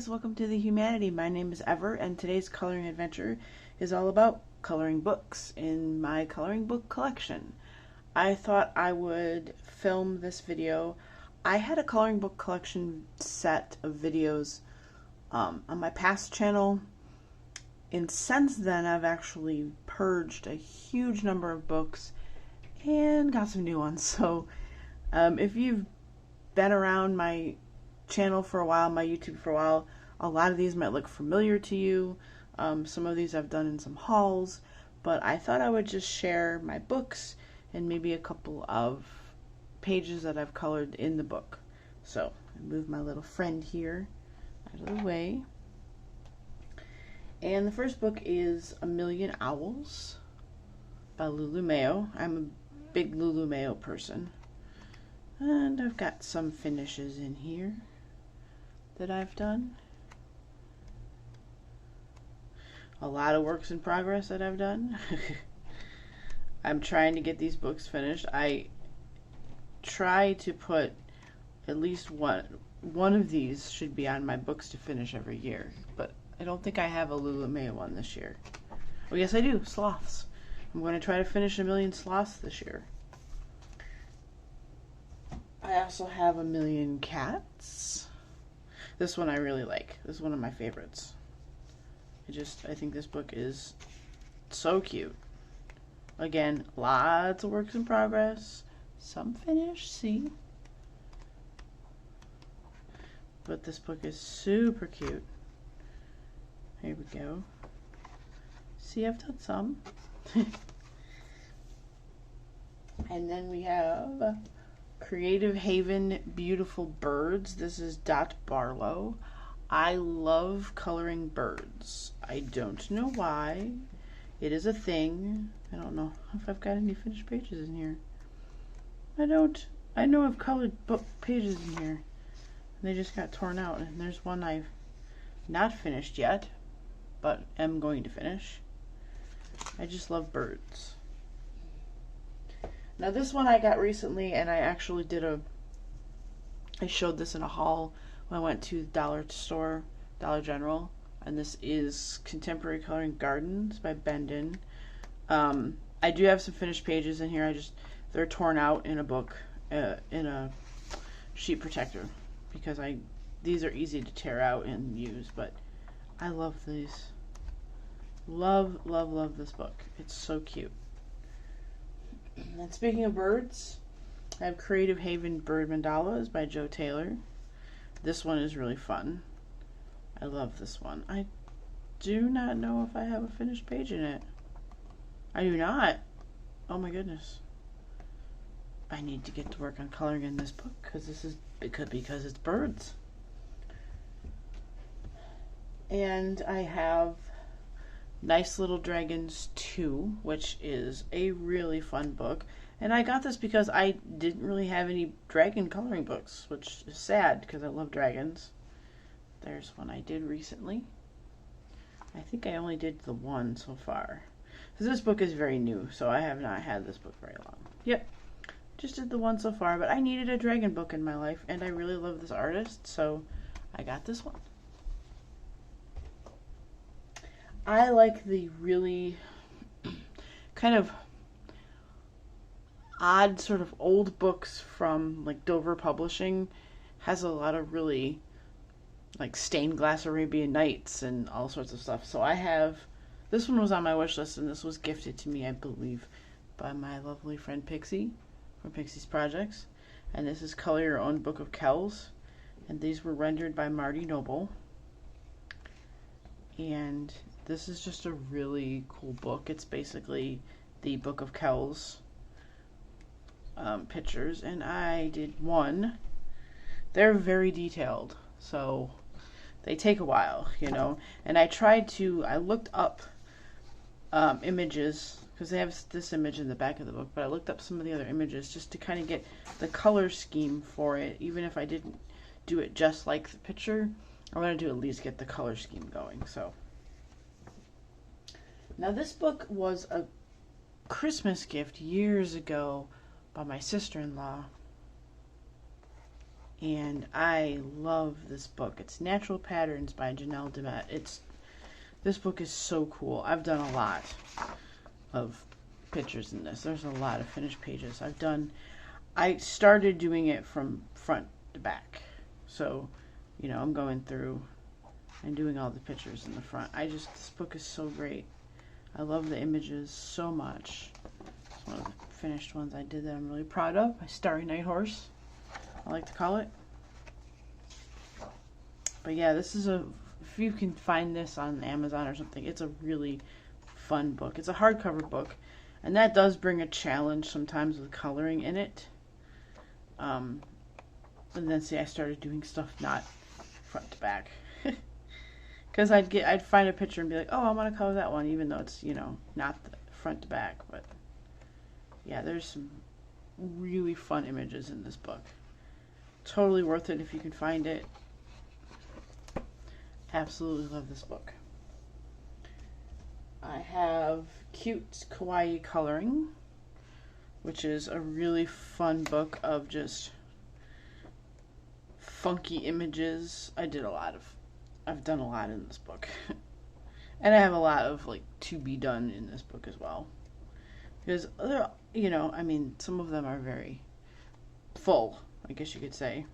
guys, welcome to the Humanity. My name is Ever, and today's coloring adventure is all about coloring books in my coloring book collection. I thought I would film this video. I had a coloring book collection set of videos on my past channel, and since then I've actually purged a huge number of books and got some new ones. So if you've been around my channel for a while, my YouTube for a while, a lot of these might look familiar to you. Some of these I've done in some hauls, but I thought I would just share my books and maybe a couple of pages that I've colored in the book. So I move my little friend here out of the way. And the first book is A Million Owls by Lulu Mayo. I'm a big Lulu Mayo person. And I've got some finishes in here that I've done. A lot of works in progress that I've done. I'm trying to get these books finished. I try to put at least one of these should be on my books to finish every year, but I don't think I have a Lulu Mayo one this year. Oh yes I do, sloths. I'm going to try to finish A Million Sloths this year. I also have A Million Cats. This one I really like. This is one of my favorites. I think this book is so cute. Again, lots of works in progress. Some finished, see? But this book is super cute. Here we go. See, I've done some. And then we have Creative Haven Beautiful Birds. This is Dot Barlow. I love coloring birds. I don't know why. It is a thing. I don't know if I've got any finished pages in here. I don't. I know I've colored book pages in here. They just got torn out. And there's one I've not finished yet, but am going to finish. I just love birds. Now this one I got recently, and I actually I showed this in a haul when I went to the dollar store, Dollar General, and this is Contemporary Coloring Gardens by Bendon. I do have some finished pages in here. They're torn out in a book, in a sheet protector, because these are easy to tear out and use, but I love these. Love, love, love this book. It's so cute. And speaking of birds, I have Creative Haven Bird Mandalas by Joe Taylor. This one is really fun. I love this one. I do not know if I have a finished page in it. I do not. Oh my goodness. I need to get to work on coloring in this book because it's birds. And I have Nice Little Dragons 2, which is a really fun book. And I got this because I didn't really have any dragon coloring books, which is sad because I love dragons. There's one I did recently. I think I only did the one so far. Because this book is very new, so I have not had this book very long. Yep, just did the one so far, but I needed a dragon book in my life, and I really love this artist, so I got this one. I like the really kind of odd sort of old books from like Dover Publishing. Has a lot of really like stained glass Arabian Nights and all sorts of stuff. So I have, this one was on my wish list, and this was gifted to me, I believe, by my lovely friend Pixie from Pixie's Projects. And this is Color Your Own Book of Kells, and these were rendered by Marty Noble. And this is just a really cool book. It's basically the Book of Kells pictures, and I did one. They're very detailed, so they take a while, you know. And I looked up images, because they have this image in the back of the book, but I looked up some of the other images just to kind of get the color scheme for it. Even if I didn't do it just like the picture, I wanted to at least get the color scheme going. So now this book was a Christmas gift years ago by my sister-in-law, and I love this book. It's Natural Patterns by Janelle Demet. This book is so cool. I've done a lot of pictures in this. There's a lot of finished pages. I started doing it from front to back. So, you know, I'm going through and doing all the pictures in the front. This book is so great. I love the images so much. It's one of the finished ones I did that I'm really proud of. My Starry Night Horse, I like to call it. But yeah, if you can find this on Amazon or something, it's a really fun book. It's a hardcover book, and that does bring a challenge sometimes with coloring in it. And then see, I started doing stuff not front to back. Because I'd find a picture and be like, oh, I want to color that one, even though it's, you know, not the front to back. But yeah, there's some really fun images in this book. Totally worth it if you can find it. Absolutely love this book. I have Cute Kawaii Coloring, which is a really fun book of just funky images. I've done a lot in this book. And I have a lot of like to be done in this book as well. Because you know, I mean, some of them are very full, I guess you could say.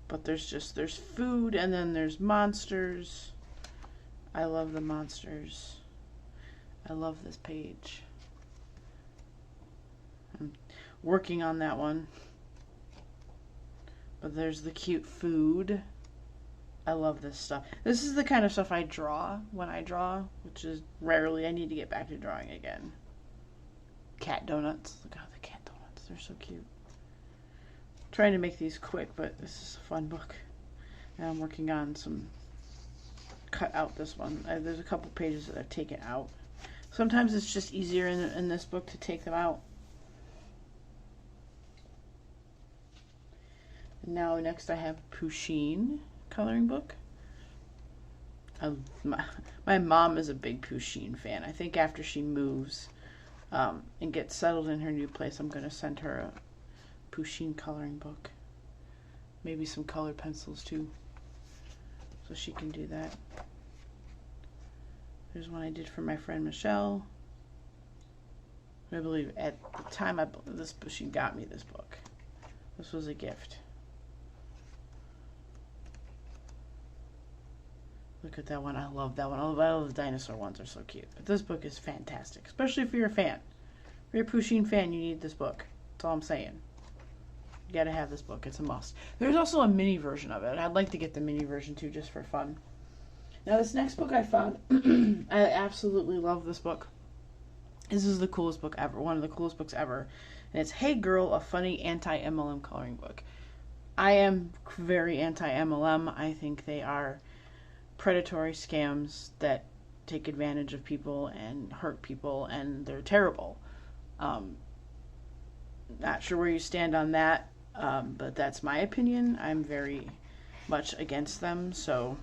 But there's food, and then there's monsters. I love the monsters. I love this page. I'm working on that one. But there's the cute food. I love this stuff. This is the kind of stuff I draw when I draw, which is rarely. I need to get back to drawing again. Cat donuts. Look at the cat donuts. They're so cute. I'm trying to make these quick, but this is a fun book. And I'm working on cut out this one. There's a couple pages that I've taken out. Sometimes it's just easier in this book to take them out. Now next I have Pusheen coloring book. My mom is a big Pusheen fan. I think after she moves and gets settled in her new place, I'm going to send her a Pusheen coloring book. Maybe some colored pencils too, so she can do that. There's one I did for my friend Michelle. I believe at the time she got me this book. This was a gift. Look at that one. I love that one. I love the dinosaur ones. Are so cute. But this book is fantastic, especially if you're a fan. If you're a Pusheen fan, you need this book. That's all I'm saying. You gotta have this book. It's a must. There's also a mini version of it. I'd like to get the mini version too, just for fun. Now this next book I found, I absolutely love this book. This is the coolest book ever. One of the coolest books ever. And it's Hey Girl, a funny anti-MLM coloring book. I am very anti-MLM. I think they are predatory scams that take advantage of people and hurt people, and they're terrible. Not sure where you stand on that, but that's my opinion. I'm very much against them. So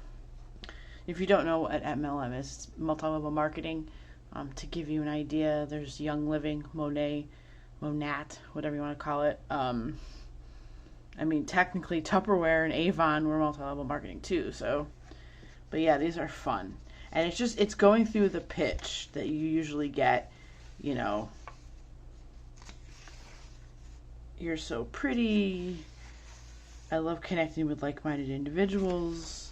if you don't know what MLM is, it's multi-level marketing. To give you an idea, there's Young Living, Monat, whatever you want to call it. I mean, technically Tupperware and Avon were multi-level marketing too, so. But yeah, these are fun. And it's going through the pitch that you usually get, you know, you're so pretty, I love connecting with like-minded individuals,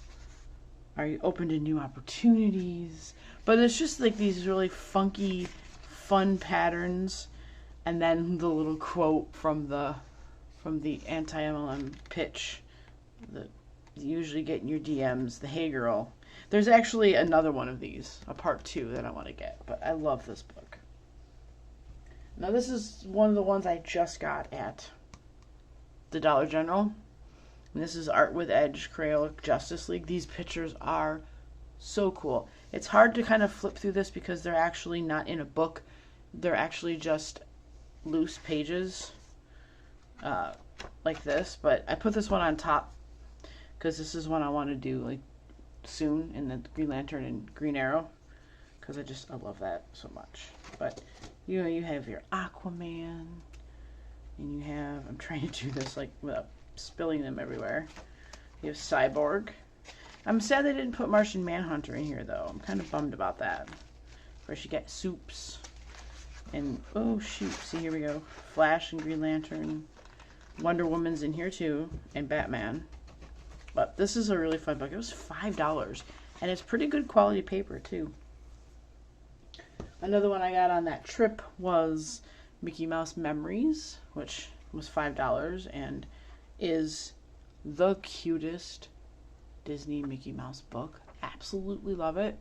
are you open to new opportunities? But it's just like these really funky, fun patterns, and then the little quote from the anti-MLM pitch that you usually get in your DMs, the Hey Girl. There's actually another one of these, a part 2 that I want to get, but I love this book. Now this is one of the ones I just got at the Dollar General. And this is Art with Edge Crayola Justice League. These pictures are so cool. It's hard to kind of flip through this because they're actually not in a book. They're actually just loose pages like this. But I put this one on top because this is one I want to do like soon in the Green Lantern and Green Arrow, because I love that so much. But you know, you have your Aquaman, And you have, I'm trying to do this like without spilling them everywhere. You have Cyborg. I'm sad they didn't put Martian Manhunter in here though. I'm kind of bummed about that. Of course you get Soups. And, oh shoot, see here we go. Flash and Green Lantern. Wonder Woman's in here too. And Batman. But this is a really fun book. It was $5. And it's pretty good quality paper too. Another one I got on that trip was Mickey Mouse Memories, which was $5 and is the cutest Disney Mickey Mouse book. Absolutely love it.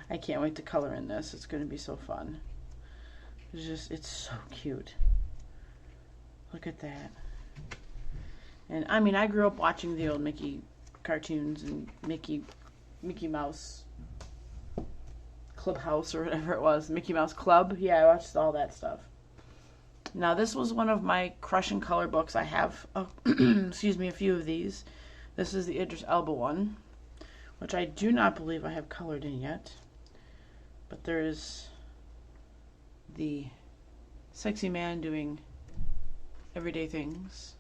I can't wait to color in this. It's going to be so fun. It's so cute. Look at that. And I mean, I grew up watching the old Mickey cartoons and Mickey Mouse Clubhouse or whatever it was. Mickey Mouse Club. Yeah, I watched all that stuff. Now, this was one of my crush and color books. I have, excuse me, a few of these. This is the Idris Elba one, which I do not believe I have colored in yet. But there is the sexy man doing everyday things.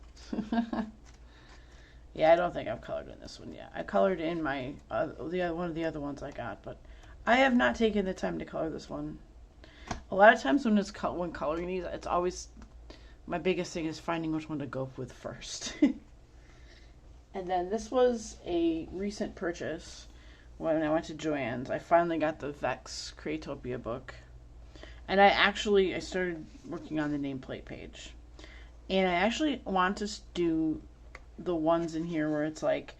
Yeah, I don't think I've colored in this one yet. I colored in my one of the other ones I got, but I have not taken the time to color this one. A lot of times when coloring these, it's always my biggest thing is finding which one to go with first. And then this was a recent purchase. When I went to Joann's, I finally got the Vex Creatopia book. And I started working on the nameplate page. And I actually want to do the ones in here where it's like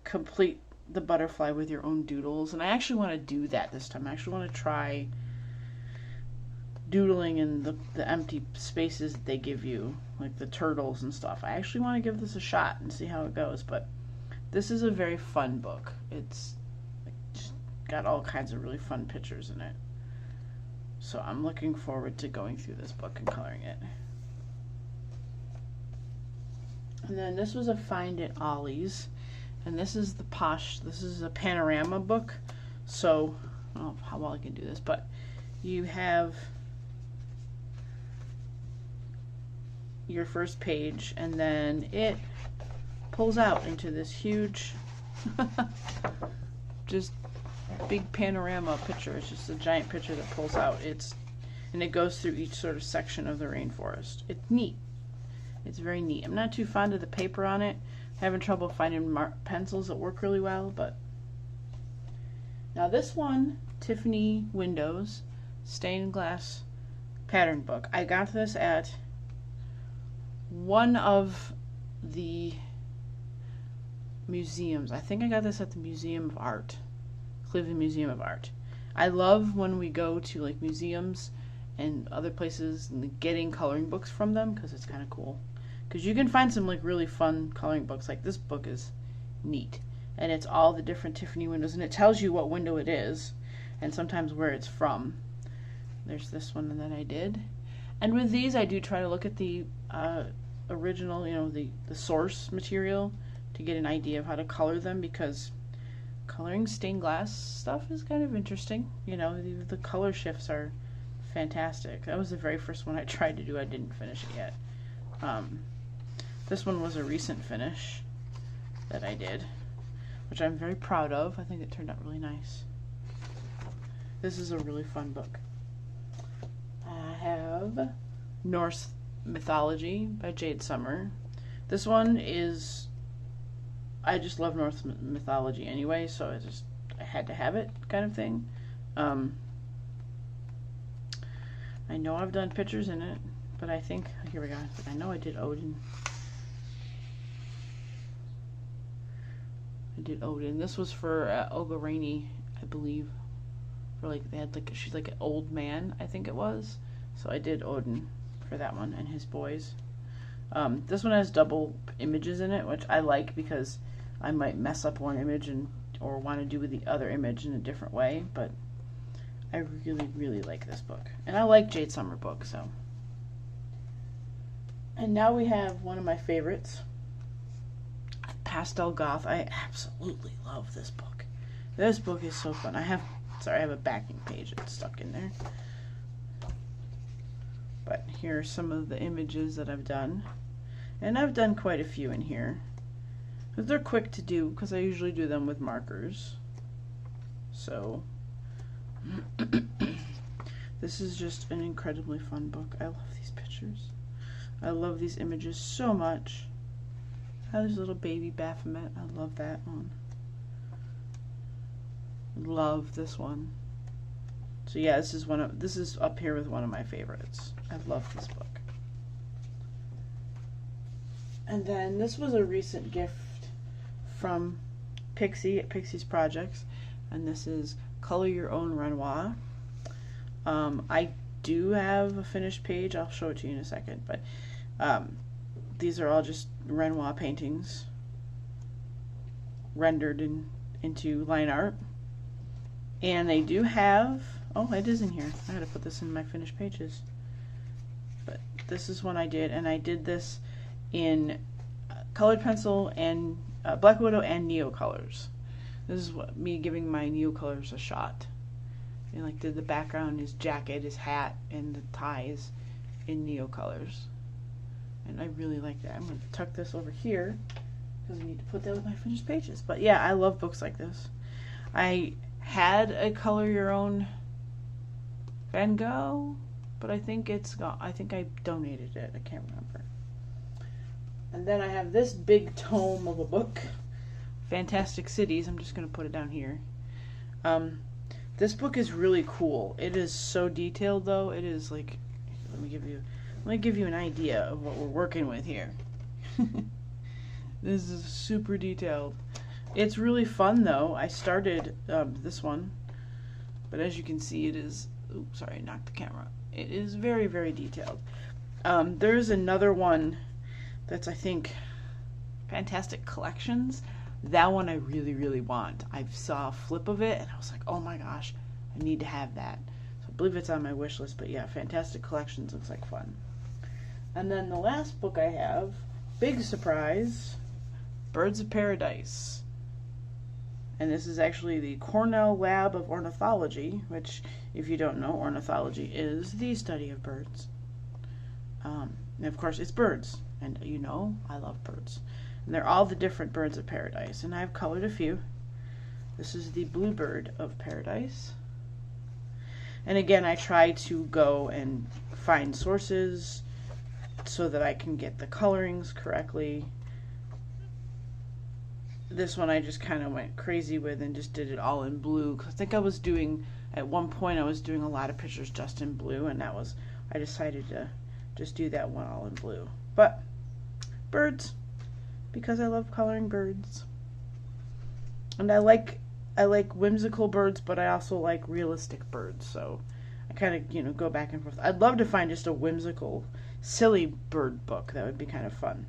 complete the butterfly with your own doodles. And I actually want to do that this time. I actually want to try doodling in the empty spaces that they give you, like the turtles and stuff. I actually want to give this a shot and see how it goes. But this is a very fun book. It's got all kinds of really fun pictures in it. So I'm looking forward to going through this book and coloring it. And then this was a find at Ollie's. And this is this is a panorama book. So, I don't know how well I can do this, but you have your first page and then it pulls out into this huge just big panorama picture. It's just a giant picture that pulls out. And it goes through each sort of section of the rainforest. It's neat. It's very neat. I'm not too fond of the paper on it. Having trouble finding pencils that work really well, but now this one, Tiffany Windows stained glass pattern book. I got this at one of the museums. I think I got this at the Museum of Art. Cleveland Museum of Art. I love when we go to like museums and other places and getting coloring books from them because it's kind of cool. Because you can find some like really fun coloring books. Like this book is neat. And it's all the different Tiffany windows and it tells you what window it is and sometimes where it's from. There's this one that I did. And with these I do try to look at the original, the source material to get an idea of how to color them because coloring stained glass stuff is kind of interesting. The color shifts are fantastic. That was the very first one I tried to do. I didn't finish it yet. This one was a recent finish that I did, which I'm very proud of. I think it turned out really nice. This is a really fun book. I have Norse Mythology by Jade Summer. This one is, I just love Norse mythology anyway, so I had to have it kind of thing. I know I've done pictures in it, but I think, here we go, I know I did Odin. This was for Olga Rainey, I believe. For like, she's like an old man, I think it was. So I did Odin for that one and his boys. This one has double images in it, which I like because I might mess up one image or want to do the other image in a different way, but I really, really like this book. And I like Jade Summer books, so. And now we have one of my favorites, Pastel Goth. I absolutely love this book. This book is so fun. I have a backing page that's stuck in there. But here are some of the images that I've done. And I've done quite a few in here. But they're quick to do because I usually do them with markers. So this is just an incredibly fun book. I love these pictures. I love these images so much. There's a little baby Baphomet. I love that one. Love this one. So yeah, this is up here with one of my favorites. I love this book. And then this was a recent gift from Pixie at Pixie's Projects, and this is Color Your Own Renoir. I do have a finished page. I'll show it to you in a second, but these are all just Renoir paintings rendered into line art. And they do have, oh, it is in here. I gotta put this in my finished pages. But this is one I did, and I did this in colored pencil and Black Widow and Neo colors. This is what me giving my Neo colors a shot. And like did the background, his jacket, his hat, and the ties in Neo colors. And I really like that. I'm going to tuck this over here because I need to put that with my finished pages. But yeah, I love books like this. I had a Color Your Own Van Gogh, but I think it's gone. I think I donated it. I can't remember. And then I have this big tome of a book, Fantastic Cities. I'm just going to put it down here. This book is really cool. It is so detailed, though. It is like, let me give you an idea of what we're working with here. This is super detailed. It's really fun, though. I started this one, but as you can see, it is. Oops, sorry, I knocked the camera. It is very, very detailed. There's another one that's, I think, Fantastic Collections. That one I really, really want. I saw a flip of it, and I was like, oh my gosh, I need to have that. So I believe it's on my wish list, but yeah, Fantastic Collections looks like fun. And then the last book I have, big surprise, Birds of Paradise. And this is actually the Cornell Lab of Ornithology, which, if you don't know, ornithology is the study of birds. And of course, it's birds. And you know, I love birds. And they're all the different birds of paradise. And I've colored a few. This is the bluebird of paradise. And again, I try to go and find sources so that I can get the colorings correctly. This one I just kind of went crazy with and just did it all in blue. 'Cause I think I was doing, at one point I was doing a lot of pictures just in blue, and that was, I decided to just do that one all in blue. But birds, because I love coloring birds. And I like whimsical birds, but I also like realistic birds, so I kind of, you know, go back and forth. I'd love to find just a whimsical, silly bird book. That would be kind of fun.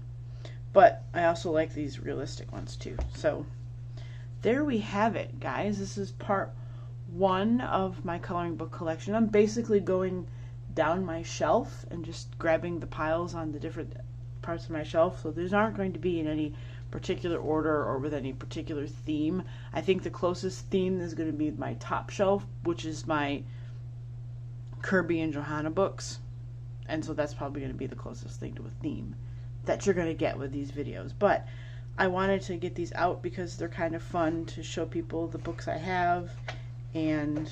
But I also like these realistic ones too. So there we have it, guys. This is part 1 of my coloring book collection. I'm basically going down my shelf and just grabbing the piles on the different parts of my shelf. So these aren't going to be in any particular order or with any particular theme. I think the closest theme is going to be my top shelf, which is my Kirby and Johanna books. And so that's probably going to be the closest thing to a theme that you're going to get with these videos. But I wanted to get these out because they're kind of fun to show people the books I have, and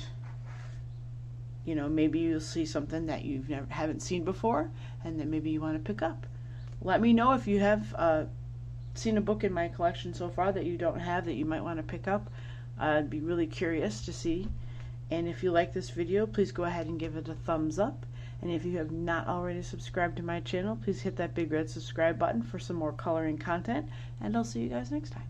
you know, maybe you'll see something that you haven't seen before and that maybe you want to pick up. Let me know if you have seen a book in my collection so far that you don't have that you might want to pick up. I'd be really curious to see. And if you like this video, please go ahead and give it a thumbs up. And if you have not already subscribed to my channel, please hit that big red subscribe button for some more coloring content. And I'll see you guys next time.